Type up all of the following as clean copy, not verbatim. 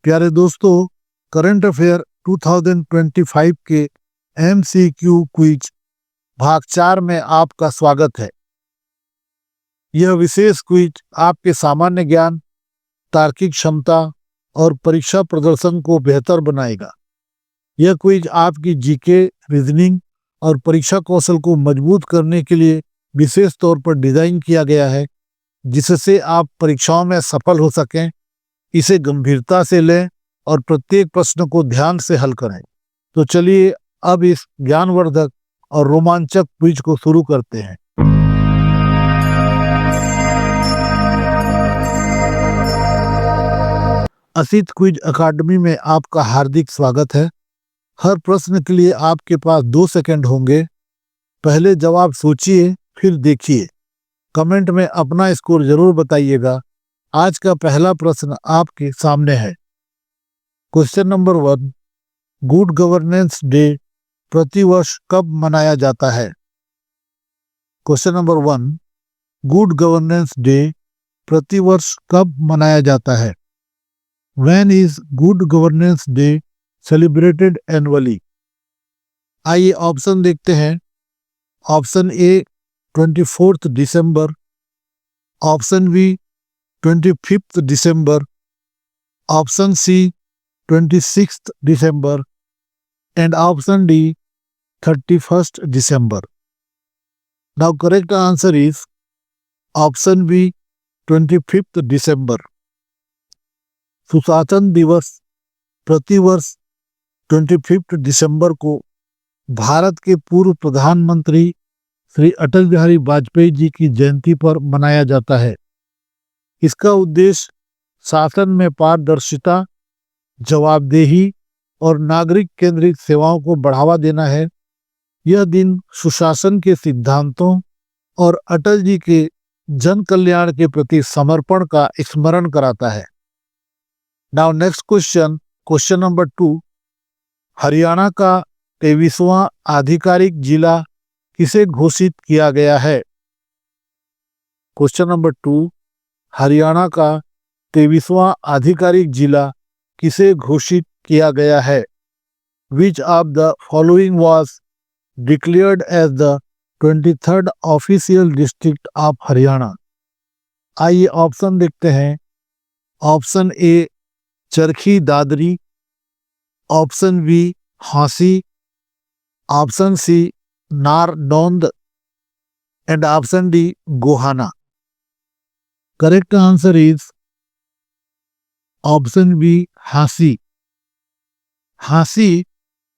प्यारे दोस्तों, current affair 2025 के MCQ क्विज भाग 4 में आपका स्वागत है। यह विशेष क्विज आपके सामान्य ज्ञान, तार्किक क्षमता और परीक्षा प्रदर्शन को बेहतर बनाएगा। यह क्विज आपकी जीके, रीजनिंग और परीक्षा कौशल को मजबूत करने के लिए विशेष तौर पर डिजाइन किया गया है, जिससे आप परीक्षाओं में सफल हो सकें। इसे गंभीरता से लें और प्रत्येक प्रश्न को ध्यान से हल करें। तो चलिए अब इस ज्ञानवर्धक और रोमांचक क्विज को शुरू करते हैं। असित क्विज अकादमी में आपका हार्दिक स्वागत है। हर प्रश्न के लिए आपके पास 2 सेकंड होंगे। पहले जवाब सोचिए, फिर देखिए। कमेंट में अपना स्कोर जरूर बताइएगा। आज का पहला प्रश्न आपके सामने है। क्वेश्चन नंबर 1, गुड गवर्नेंस डे प्रतिवर्ष कब मनाया जाता है? क्वेश्चन नंबर 1, गुड गवर्नेंस डे प्रतिवर्ष कब मनाया जाता है? When is Good Governance Day celebrated annually? आइए ऑप्शन देखते हैं। ऑप्शन ए 24 दिसंबर, ऑप्शन बी 25 दिसंबर, ऑप्शन सी 26 दिसंबर एंड ऑप्शन डी 31 दिसंबर। Now correct answer is option B 25 दिसंबर। सुशासन दिवस प्रतिवर्ष 25 दिसंबर को भारत के पूर्व प्रधानमंत्री श्री अटल बिहारी वाजपेयी जी की जयंती पर मनाया जाता है। इसका उद्देश्य शासन में पारदर्शिता, जवाबदेही और नागरिक केंद्रित सेवाओं को बढ़ावा देना है। यह दिन सुशासन के सिद्धांतों और अटल जी के जन कल्याण के प्रति समर्पण का स्मरण कराता है। Now next question number 2, Haryana का 23वां आधिकारिक जिला किसे घोषित किया गया है? क्वेश्चन नंबर 2, हरियाणा का 23वां आधिकारिक जिला किसे घोषित किया गया है? Which of the following was declared as the 23rd official district of Haryana? आइए ऑप्शन देखते हैं। Option A Charkhi Dadri, option B Hansi, option C Narnaund and option D Gohana. Correct answer is option B Hansi. Hansi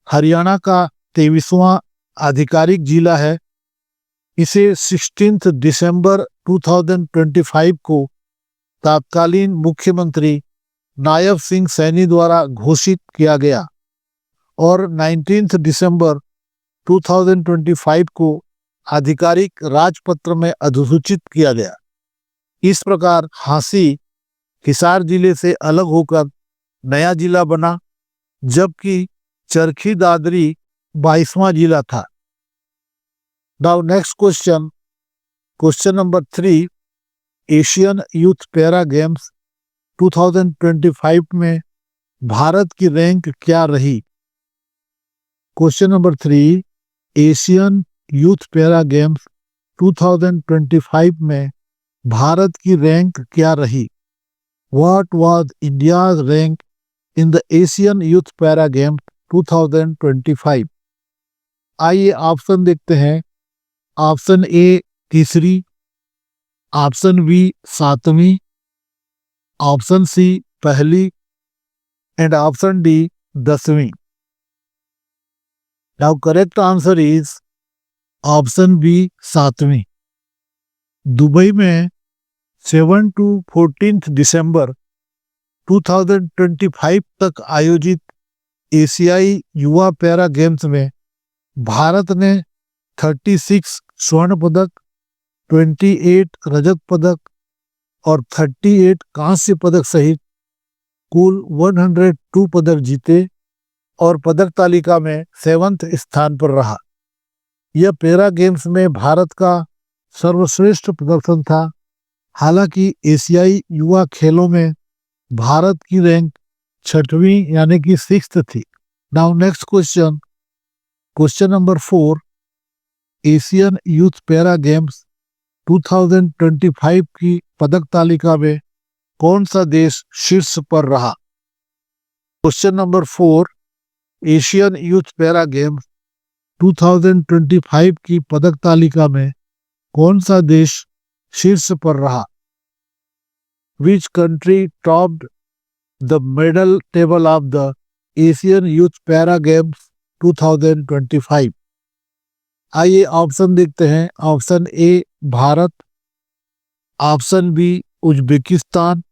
Haryana का 23वां आधिकारिक जिला है। इसे 16 दिसंबर 2025 को तत्कालीन मुख्यमंत्री नायब सिंह सैनी द्वारा घोषित किया गया और 19 दिसंबर 2025 को आधिकारिक राजपत्र में अधिसूचित किया गया। इस प्रकार हांसी हिसार जिले से अलग होकर नया जिला बना, जबकि चरखी दादरी 22वां जिला था। Now next question number 3, Asian youth para games 2025 में भारत की रैंक क्या रही? Question number 3, Asian youth para games 2025 में भारत की रैंक क्या रही? What was India's rank in the Asian Youth Para Games 2025? आइए ऑप्शन देखते हैं। ऑप्शन ए तीसरी, ऑप्शन बी 7वीं, ऑप्शन सी पहली एंड ऑप्शन डी 10वीं। Now correct answer is option B 7वीं। दुबई में 7 to 14 दिसंबर 2025 तक आयोजित एशियाई युवा पैरा गेम्स में भारत ने 36 स्वर्ण पदक, 28 रजत पदक और 38 कांस्य पदक सहित कुल 102 पदक जीते और पदक तालिका में 7वें स्थान पर रहा। यह पैरा गेम्स में भारत का सर्वश्रेष्ठ प्रदर्शन था। हालांकि एशियाई युवा खेलों में भारत की रैंक छठवीं यानी कि सिक्स्थ थी। Now next question, question number 4, Asian youth para games 2025 की पदक तालिका में कौन सा देश शीर्ष पर रहा? Question number 4, Asian youth para games 2025 की पदक तालिका में कौन सा देश शीर्ष पर रहा? Which country topped the medal table of the Asian Youth Para Games 2025? आइए ऑप्शन देखते हैं। Option A Bharat, option B Uzbekistan,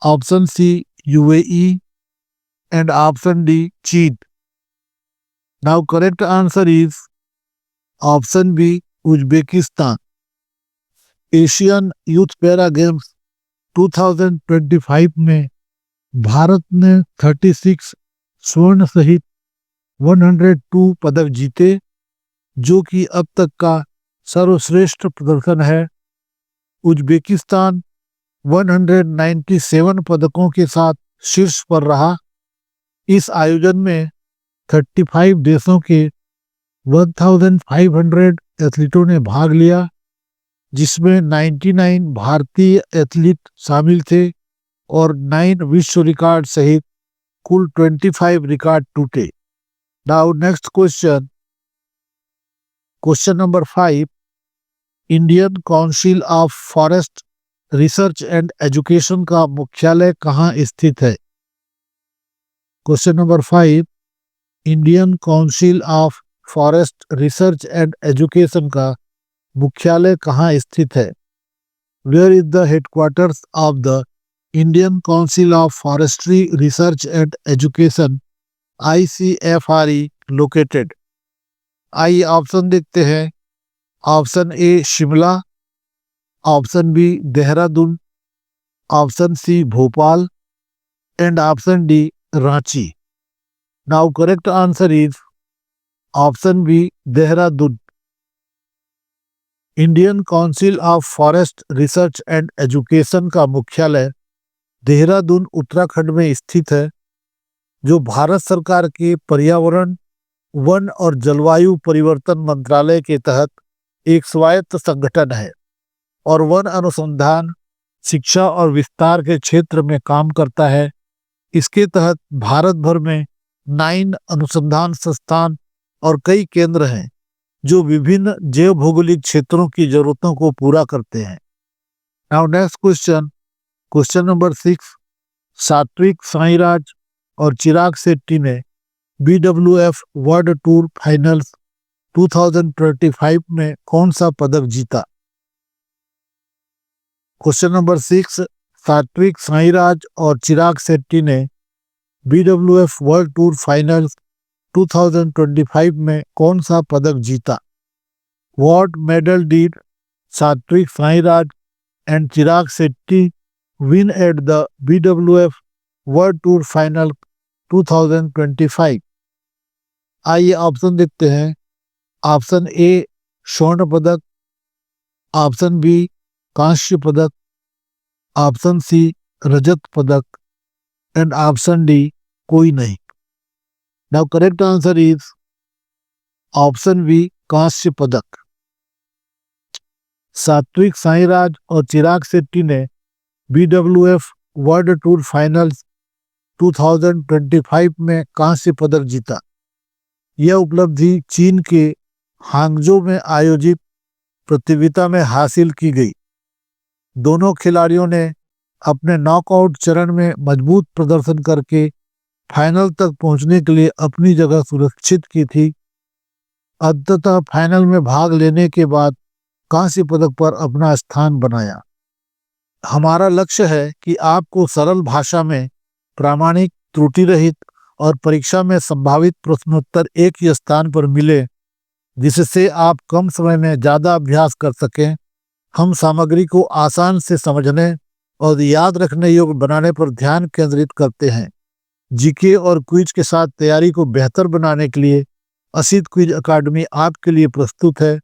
option C UAE and option D चीन। Now correct answer is option B Uzbekistan. Asian youth para games 2025 में भारत ने 36 स्वर्ण सहित 102 पदक जीते, जो कि अब तक का सर्वश्रेष्ठ प्रदर्शन है। उज्बेकिस्तान 197 पदकों के साथ शीर्ष पर रहा। इस आयोजन में 35 देशों के 1500 एथलीटों ने भाग लिया, जिसमें 99 भारतीय एथलीट शामिल थे और 9 विश्व रिकॉर्ड सहित कुल 25 रिकॉर्ड टूटे। Now next question, question number 5, Indian Council of Forest Research and Education का मुख्यालय कहाँ स्थित है? क्वेश्चन number 5, Indian Council of Forest Research and Education का मुख्यालय कहाँ स्थित है? Where is the headquarters of the Indian Council of Forestry Research and Education ICFRE located? आइए ऑप्शन देखते हैं। Option A Shimla, option B Dehradun, option C Bhopal and option D Ranchi. Now correct answer is option B Dehradun. Indian Council of Forest Research and Education का मुख्यालय देहरादून उत्तराखंड में स्थित है, जो भारत सरकार के पर्यावरण, वन और जलवायु परिवर्तन मंत्रालय के तहत एक स्वायत्त संगठन है और वन अनुसंधान, शिक्षा और विस्तार के क्षेत्र में काम करता है। इसके तहत भारत भर में 9 अनुसंधान संस्थान और कई केंद्र हैं, जो विभिन्न जैव भौगोलिक क्षेत्रों की जरूरतों को पूरा करते हैं। Now next question, question number 6, Satwik Sairaj और चिराग शेट्टी ने BWF वर्ल्ड टूर फाइनल्स 2025 में कौन सा पदक जीता? क्वेश्चन नंबर 6, सात्विक साईराज और चिराग शेट्टी ने BWF वर्ल्ड टूर फाइनल्स 2025 में कौन सा पदक जीता? What medal did Satvik Sairaj and Chirag Shetty win at the BWF World Tour Final 2025? आइए ऑप्शन देखते हैं। ऑप्शन ए स्वर्ण पदक, ऑप्शन बी कांस्य पदक, ऑप्शन सी रजत पदक एंड ऑप्शन डी कोई नहीं। Now correct answer is option B कांस्य पदक। सात्विक साईराज और चिराग शेट्टी ने BWF वर्ल्ड टूर फाइनल्स 2025 में कांस्य पदक जीता। यह उपलब्धि चीन के हांगजो में आयोजित प्रतियोगिता में हासिल की गई। दोनों खिलाड़ियों ने अपने नॉकआउट चरण में मजबूत प्रदर्शन करके फाइनल तक पहुंचने के लिए अपनी जगह सुरक्षित की थी। अंततः फाइनल में भाग लेने के बाद कांस्य पदक पर अपना स्थान बनाया। हमारा लक्ष्य है कि आपको सरल भाषा में प्रामाणिक, त्रुटि रहित और परीक्षा में संभावित प्रश्नोत्तर एक ही स्थान पर मिले, जिससे आप कम समय में ज़्यादा अभ्यास कर सकें। हम सामग्री को आसान से समझने और याद रखने योग्य बनाने पर ध्यान केंद्रित करते हैं। जीके और क्विज के साथ तैयारी को बेहतर बनाने के लिए असित क्विज अकादमी आपके लिए प्रस्तुत है।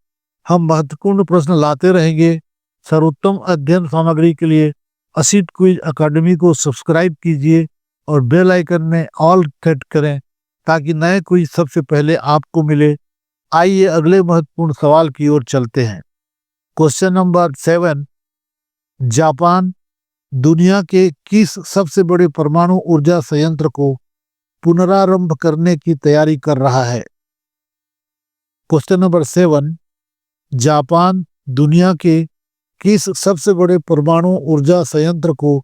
हम महत्वपूर्ण प्रश्न लाते रहेंगे। सर्वोत्तम अध्ययन सामग्री के लिए असित क्विज अकादमी को सब्सक्राइब कीजिए और बेल आइकन में ऑल सेट करें ताकि नए क्विज सबसे पहले आपको मिले। आइए अगले महत्वपूर्ण सवाल की ओर चलते हैं। क्वेश्चन नंबर 7, जापान दुनिया के किस सबसे बड़े परमाणु ऊर्जा संयंत्र को पुनरारंभ करने की तैयारी कर रहा है? क्वेश्चन नंबर 7, जापान दुनिया के किस सबसे बड़े परमाणु ऊर्जा संयंत्र को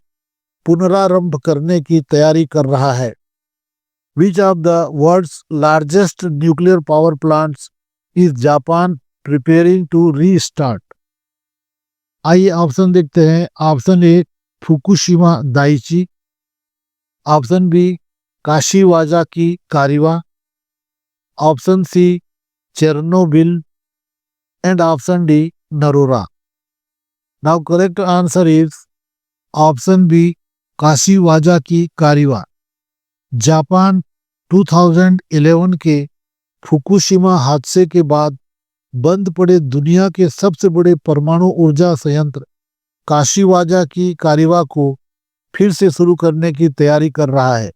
पुनरारंभ करने की तैयारी कर रहा है? Which of the world's largest nuclear power plants is Japan preparing to restart? आइए ऑप्शन देखते हैं। Option A Fukushima Daiichi, option B Kashiwazaki Kariwa, option C Chernobyl and option D Narora. Now correct answer is option B Kashiwazaki Kariwa. Japan 2011 के Fukushima हादसे के बाद बंद पड़े दुनिया के सबसे बड़े परमाणु ऊर्जा संयंत्र काशिवाजाकी कारिवा को फिर से शुरू करने की तैयारी कर रहा है।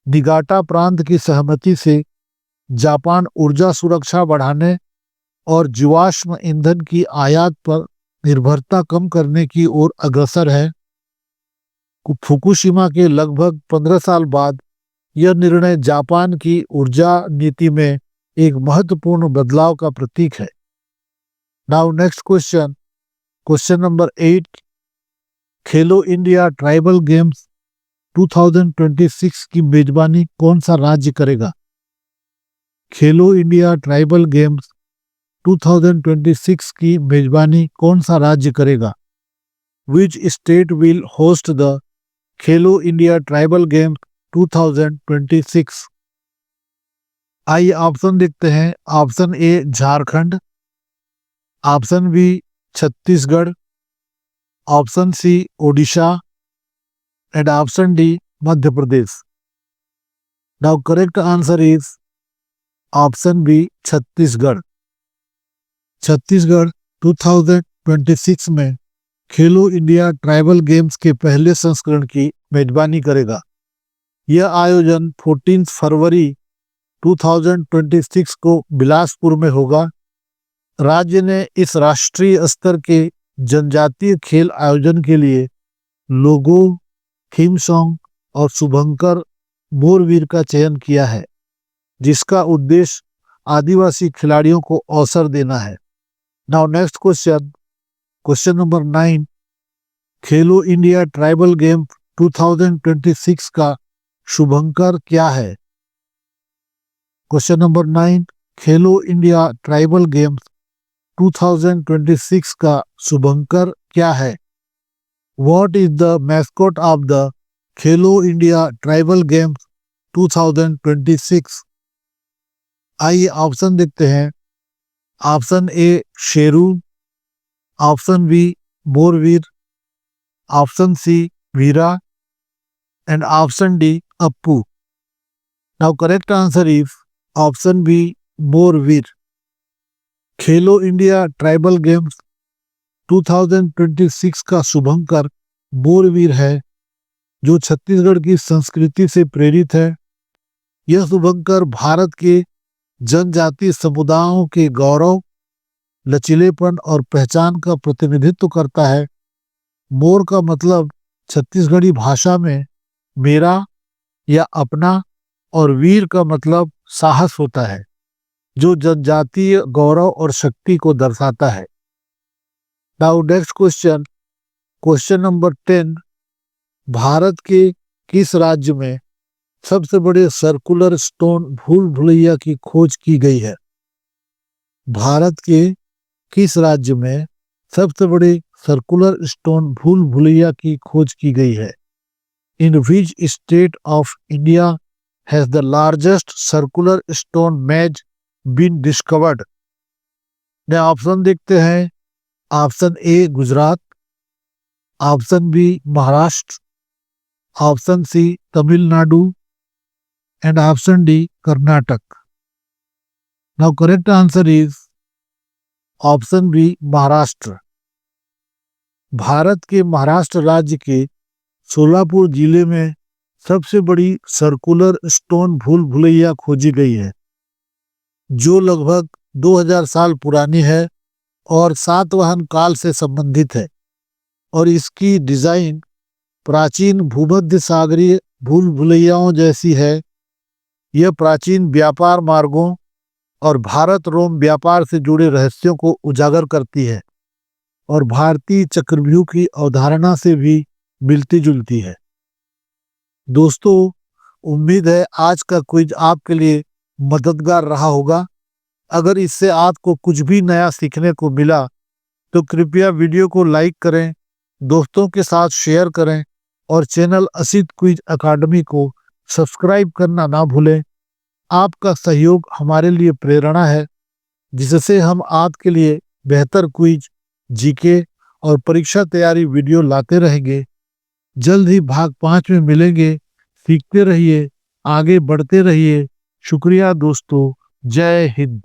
निगाटा प्रांत की सहमति से जापान ऊर्जा सुरक्षा बढ़ाने और जीवाश्म ईंधन की आयात पर निर्भरता कम करने की ओर अग्रसर है। फुकुशिमा के लगभग 15 साल बाद यह निर्णय जापान की ऊर्जा नीति में एक महत्वपूर्ण बदलाव का प्रतीक है। Now next question, question number 8, खेलो इंडिया ट्राइबल गेम्स 2026 की मेजबानी कौन सा राज्य करेगा? खेलो इंडिया ट्राइबल गेम्स 2026 की मेजबानी कौन सा राज्य करेगा? Which state will host the Khelo India tribal games 2026? आइए ऑप्शन देखते हैं। Option A Jharkhand, option B Chhattisgarh, option C Odisha and option D Madhya Pradesh. Now correct answer is option B Chhattisgarh. Chhattisgarh 2026 में खेलो इंडिया ट्राइबल गेम्स के पहले संस्करण की मेजबानी करेगा। यह आयोजन 14 फरवरी 2026 को बिलासपुर में होगा। राज्य ने इस राष्ट्रीय स्तर के जनजातीय खेल आयोजन के लिए लोगो, थीम सॉन्ग और शुभंकर मोरवीर का चयन किया है, जिसका उद्देश्य आदिवासी खिलाड़ियों को अवसर देना है। Now next question, question number 9, खेलो इंडिया ट्राइबल गेम 2026 का शुभंकर क्या है? क्वेश्चन नंबर 9, खेलो इंडिया ट्राइबल गेम्स 2026 का शुभंकर क्या है? What is the mascot of the Khelo India tribal games 2026? आइए ऑप्शन देखते हैं। Option A Sheru, option B Morveer, option C Veera and option D Appu. Now correct answer is option B Morveer. Khelo India tribal games 2026 का शुभंकर मोरवीर है, जो छत्तीसगढ़ की संस्कृति से प्रेरित है। यह शुभंकर भारत के जनजातीय समुदायों के गौरव, लचीलेपन और पहचान का प्रतिनिधित्व करता है। मोर का मतलब छत्तीसगढ़ी भाषा में मेरा या अपना और वीर का मतलब साहस होता है, जो जनजातीय गौरव और शक्ति को दर्शाता है। Now next question, question number 10, Bharat के किस राज्य में सबसे बड़े सर्कुलर स्टोन भूल भुलैया की खोज की गई है? भारत के किस राज्य में सबसे बड़े सर्कुलर स्टोन भूल भुलैया की खोज की गई है? In which state of India has the largest circular stone maze been discovered? Option देखते हैं। Option A Gujarat, option B Maharashtra, option C Tamil Nadu and option D Karnataka. Now correct answer is option B Maharashtra. Bharat के महाराष्ट्र राज्य के सोलापुर जिले में सबसे बड़ी सर्कुलर स्टोन भूल भुलैया खोजी गई है, जो लगभग 2000 साल पुरानी है और सातवाहन काल से संबंधित है, और इसकी डिजाइन प्राचीन भूमध्य सागरीय भूल भुलैयाओं जैसी है। यह प्राचीन व्यापार मार्गों और भारत रोम व्यापार से जुड़े रहस्यों को उजागर करती है और भारतीय चक्रव्यूह की अवधारणा से भी मिलती जुलती है। दोस्तों, उम्मीद है आज का क्विज आपके लिए मददगार रहा होगा। अगर इससे आपको कुछ भी नया सीखने को मिला तो कृपया वीडियो को लाइक करें, दोस्तों के साथ शेयर करें और चैनल असित क्विज अकादमी को सब्सक्राइब करना ना भूलें। आपका सहयोग हमारे लिए प्रेरणा है, जिससे हम आपके लिए बेहतर क्विज, जीके और परीक्षा तैयारी वीडियो लाते रहेंगे। जल्द ही भाग 5 में मिलेंगे। सीखते रहिए, आगे बढ़ते रहिए। शुक्रिया दोस्तों। जय हिंद।